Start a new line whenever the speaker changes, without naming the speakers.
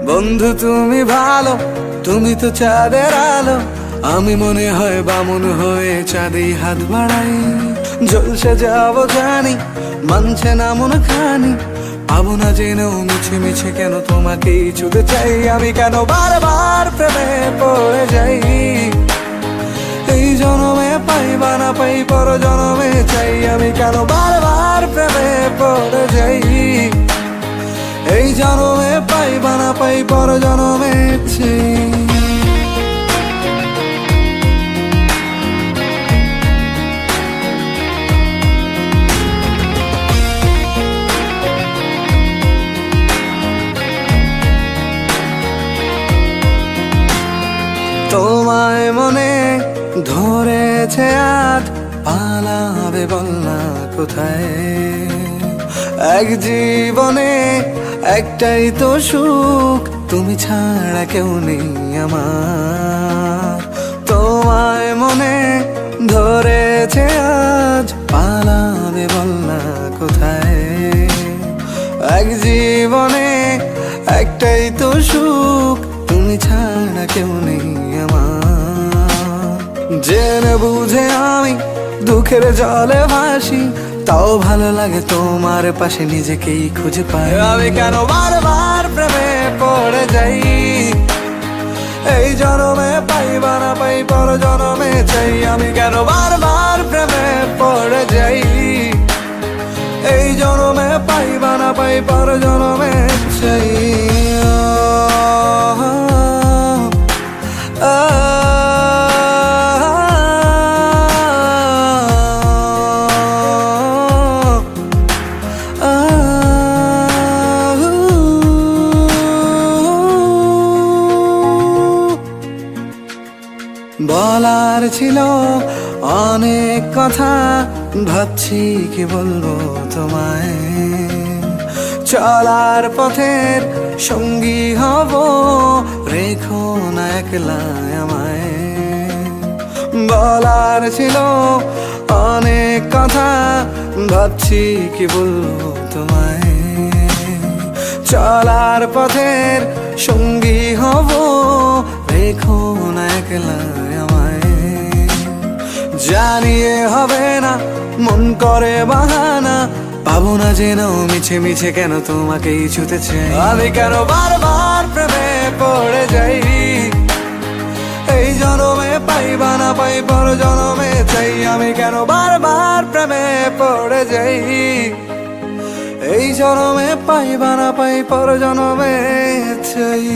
বন্ধু তুমি ভালো, তুমি তো চাঁদের আলো। আমি মনে হয় বামুন হয়ে চাঁদেই হাত বাড়াই। জলসে যাবো জানি, মানছে না মন খানি। পাবো না জেনেও মিছে মিছে কেন তোমাকেই ছুতে চাই। আমি কেন বারবার প্রেমে পড়ে যাই। এই জনমে পাই বা না পাই, পর জনমে চাই। আমি কেন বারবার প্রেমে পড়ে যাই। এই জনমে পাই বা না পাই, পর জনমে চাই। তোমায় মনে ধরেছে আজ, পালাবে বল না কোথায়। এক জীবনে একটাই তো সুখ, তুমি ছাড়া কেউ নেই আমার। তোমায় মনে ধরেছে আজ, পালাবে বল না কোথায়। এক জীবনে একটাই তো সুখ, তুমি ছাড়া কেউ নেই আমার। জেনে বুঝে আমি দুঃখের জলে ভাসি, তাও ভালো লাগে তোমার পাশে নিজেকেই খুঁজে পাই। আমি কেন বারবার প্রেমে পড়ে যাই। এই জনমে পাই বা না পাই, পর জনমে চাই। আমি কেন বারবার প্রেমে পড়ে যাই। এই জনমে পাই বা না পাই, পর জনমে চাই। বলার ছিল অনেক কথা, ভাবছি কি বলবো তোমায়। চলার পথের সঙ্গী হব, রেখো না একলা আমায়। বলার ছিল অনেক কথা, ভাবছি কি বলবো তোমায়। চলার পথের সঙ্গী হব, রেখো না একলা আমায়। জানিয়ে হবে না, মন করে বাহানা। পাবো না জেনেও মিছে মিছে কেন তোমাকেই ছুতে চাই। আমি কেন বারবার প্রেমে পড়ে যাই। এই জনমে পাই বা না পাই, পর জনমে চাই। আমি কেন বারবার প্রেমে পড়ে যাই। এই জনমে পাই বা না পাই, পর জনমে চাই।